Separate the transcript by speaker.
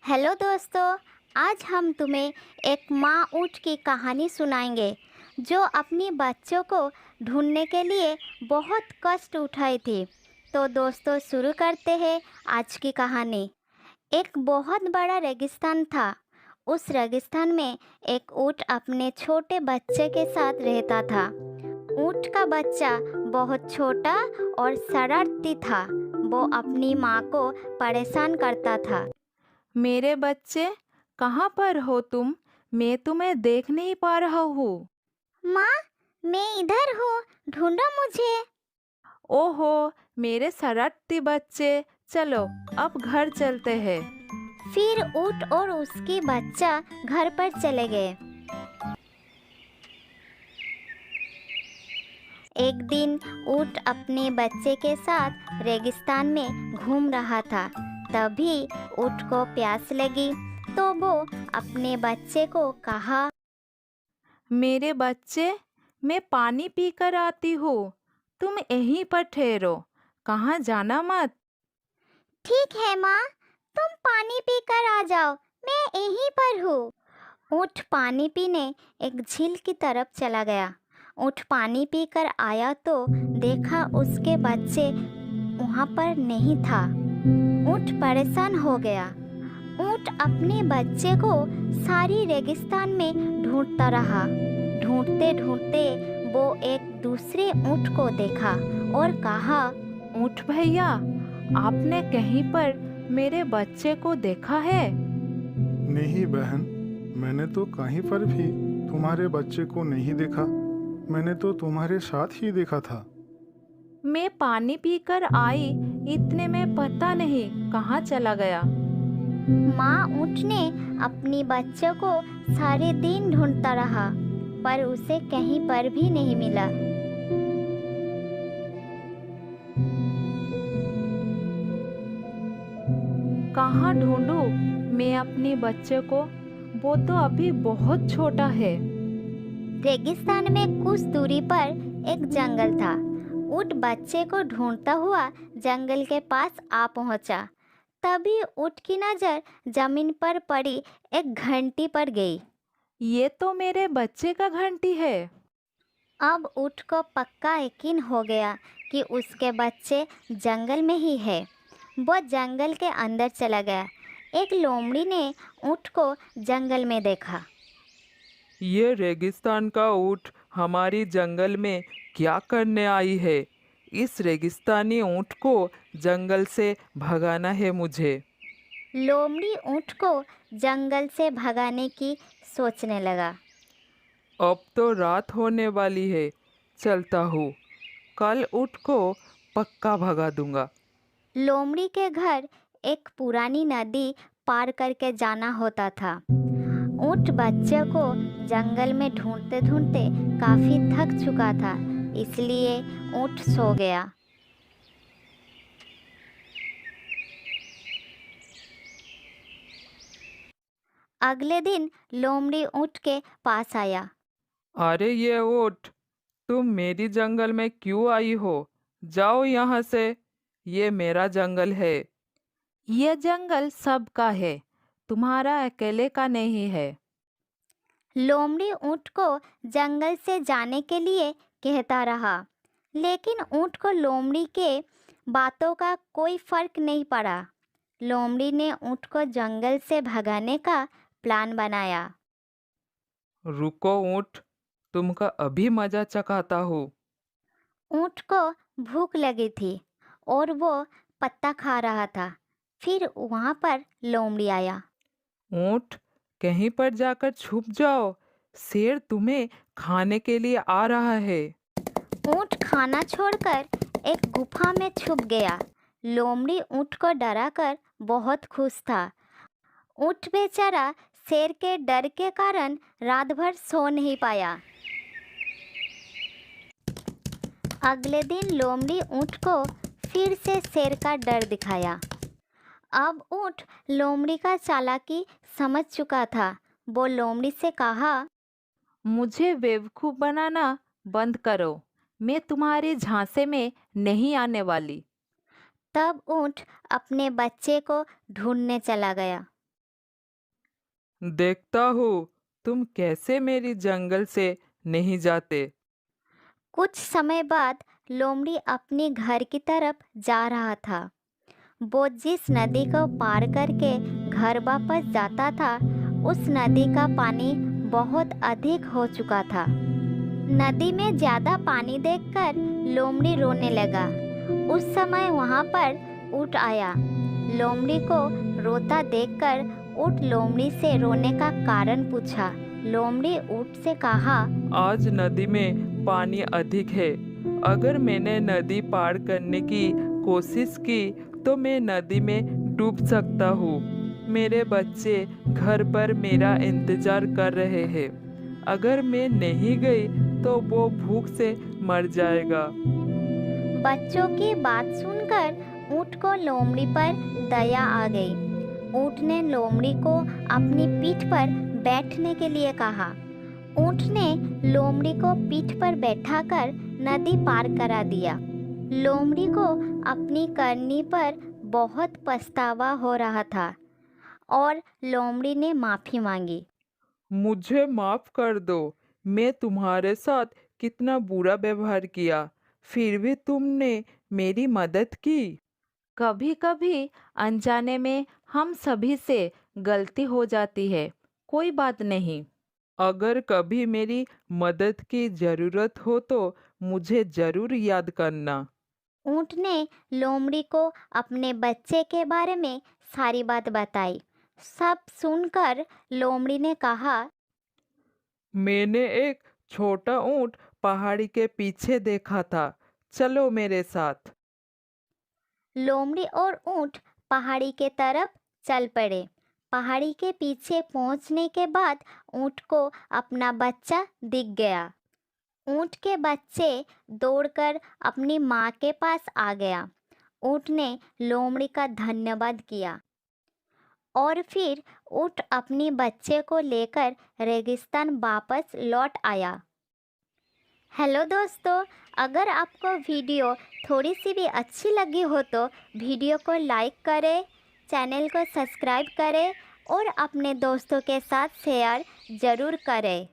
Speaker 1: Hello दोस्तों। आज हम तुम्हें एक माँ ऊँट की कहानी सुनाएंगे जो अपनी बच्चों को ढूंढने के लिए बहुत कष्ट उठाई थी। तो दोस्तों शुरू करते हैं आज की कहानी। एक बहुत बड़ा रेगिस्तान था। उस रेगिस्तान में एक ऊँट अपने छोटे बच्चे के साथ रहता था। ऊँट का बच्चा बहुत छोटा और शरारती था। वो अपनी माँ को परेशान करता था।
Speaker 2: मेरे बच्चे, कहाँ पर हो तुम? मैं तुम्हें देख नहीं पा रहा हूँ।
Speaker 1: माँ, मैं इधर हूँ, ढूंढो मुझे।
Speaker 2: ओहो, मेरे शरारती बच्चे, चलो अब घर चलते हैं।
Speaker 1: फिर ऊँट और उसकी बच्चा घर पर चले गए। एक दिन ऊँट अपने बच्चे के साथ रेगिस्तान में घूम रहा था। तभी ऊँट को प्यास लगी तो वो अपने बच्चे को कहा,
Speaker 2: मेरे बच्चे, मैं पानी पीकर आती हूँ। तुम यहीं पर ठहरो, कहाँ जाना मत।
Speaker 1: ठीक है माँ, तुम पानी पीकर आ जाओ, मैं यहीं पर हूँ। ऊँट पानी पीने एक झील की तरफ चला गया। ऊँट पानी पीकर आया तो देखा उसके बच्चे वहाँ पर नहीं था। ऊँट परेशान हो गया। ऊँट अपने बच्चे को सारी रेगिस्तान में ढूंढता रहा। ढूंढते ढूंढते वो एक दूसरे ऊँट को देखा और कहा,
Speaker 2: ऊँट भैया, आपने कहीं पर मेरे बच्चे को देखा है?
Speaker 3: नहीं बहन, मैंने तो कहीं पर भी तुम्हारे बच्चे को नहीं देखा। मैंने तो तुम्हारे साथ ही देखा था।
Speaker 2: मैं पानी पीकर आई, इतने में पता नहीं कहाँ चला गया।
Speaker 1: माँ ऊँट ने अपनी बच्चों को सारे दिन ढूंढता रहा पर उसे कहीं पर भी नहीं मिला।
Speaker 2: कहाँ ढूंढूं मैं अपने बच्चे को? वो तो अभी बहुत छोटा है।
Speaker 1: रेगिस्तान में कुछ दूरी पर एक जंगल था। ऊँट बच्चे को ढूंढता हुआ जंगल के पास आ पहुंचा। तभी ऊँट की नज़र जमीन पर पड़ी एक घंटी पर गई।
Speaker 2: ये तो मेरे बच्चे का घंटी है।
Speaker 1: अब ऊँट को पक्का यकीन हो गया कि उसके बच्चे जंगल में ही है। वो जंगल के अंदर चला गया। एक लोमड़ी ने ऊँट को जंगल में देखा।
Speaker 4: ये रेगिस्तान का ऊँट हमारी जंगल में क्या करने आई है? इस रेगिस्तानी ऊँट को जंगल से भगाना है मुझे।
Speaker 1: लोमड़ी ऊँट को जंगल से भगाने की सोचने लगा।
Speaker 4: अब तो रात होने वाली है, चलता हूँ। कल ऊँट को पक्का भगा दूंगा।
Speaker 1: लोमड़ी के घर एक पुरानी नदी पार करके जाना होता था। ऊँट बच्चे को जंगल में ढूंढते ढूंढते काफी थक चुका था, इसलिए ऊँट सो गया। अगले दिन लोमड़ी ऊँट के पास आया।
Speaker 4: अरे ये ऊँट, तुम मेरी जंगल में क्यों आई हो? जाओ यहाँ से, ये मेरा जंगल है।
Speaker 2: ये जंगल सबका है, तुम्हारा अकेले का नहीं है।
Speaker 1: लोमड़ी ऊँट को जंगल से जाने के लिए कहता रहा, लेकिन ऊँट को लोमड़ी के बातों का कोई फर्क नहीं पड़ा। लोमड़ी ने ऊँट को जंगल से भगाने का प्लान बनाया।
Speaker 4: रुको ऊँट, तुमका अभी मजा चखाता हूँ।
Speaker 1: ऊँट को भूख लगी थी और वो पत्ता खा रहा था। फिर वहाँ पर लोमड़ी आया।
Speaker 4: ऊँट, कहीं पर जाकर छुप जाओ, शेर तुम्हें खाने के लिए आ रहा है।
Speaker 1: ऊँट खाना छोड़कर एक गुफा में छुप गया। लोमड़ी ऊँट को डराकर बहुत खुश था। ऊँट बेचारा शेर के डर के कारण रात भर सो नहीं पाया। अगले दिन लोमड़ी ऊँट को फिर से शेर का डर दिखाया। अब ऊँट लोमड़ी का चालाकी समझ चुका था। वो लोमड़ी से कहा,
Speaker 2: मुझे बेवकूफ़ बनाना बंद करो, मैं तुम्हारे झांसे में नहीं आने वाली।
Speaker 1: तब ऊँट अपने बच्चे को ढूंढने चला गया।
Speaker 4: देखता हूँ तुम कैसे मेरी जंगल से नहीं जाते।
Speaker 1: कुछ समय बाद लोमड़ी अपने घर की तरफ जा रहा था। वो जिस नदी को पार करके घर वापस जाता था, उस नदी का पानी बहुत अधिक हो चुका था। नदी में ज्यादा पानी देखकर लोमड़ी रोने लगा। उस समय वहां पर ऊँट आया। लोमड़ी को रोता देखकर ऊँट लोमड़ी से रोने का कारण पूछा। लोमड़ी ऊँट से कहा,
Speaker 4: आज नदी में पानी अधिक है। अगर मैंने नदी पार करने की कोशिश की तो मैं नदी में डूब सकता हूँ। मेरे बच्चे घर पर मेरा इंतजार कर रहे हैं। अगर मैं नहीं गई तो वो भूख से मर जाएगा।
Speaker 1: बच्चों की बात सुनकर ऊँट को लोमड़ी पर दया आ गई। ऊँट ने लोमड़ी को अपनी पीठ पर बैठने के लिए कहा। ऊँट ने लोमड़ी को पीठ पर बैठाकर नदी पार करा दिया। लोमड़ी को अपनी करनी पर बहुत पछतावा हो रहा था और लोमड़ी ने माफ़ी मांगी।
Speaker 4: मुझे माफ कर दो। मैं तुम्हारे साथ कितना बुरा व्यवहार किया, फिर भी तुमने मेरी मदद की।
Speaker 2: कभी कभी अनजाने में हम सभी से गलती हो जाती है, कोई बात नहीं।
Speaker 4: अगर कभी मेरी मदद की जरूरत हो तो मुझे जरूर याद करना।
Speaker 1: ऊँट ने लोमड़ी को अपने बच्चे के बारे में सारी बात बताई। सब सुनकर लोमड़ी ने कहा,
Speaker 4: मैंने एक छोटा ऊंट पहाड़ी के पीछे देखा था, चलो मेरे साथ।
Speaker 1: लोमड़ी और ऊँट पहाड़ी के तरफ चल पड़े। पहाड़ी के पीछे पहुंचने के बाद ऊँट को अपना बच्चा दिख गया। ऊँट के बच्चे दौड़कर अपनी माँ के पास आ गया। ऊँट ने लोमड़ी का धन्यवाद किया और फिर ऊँट अपने बच्चे को लेकर रेगिस्तान वापस लौट आया। हेलो दोस्तों, अगर आपको वीडियो थोड़ी सी भी अच्छी लगी हो तो वीडियो को लाइक करें, चैनल को सब्सक्राइब करें और अपने दोस्तों के साथ शेयर ज़रूर करें।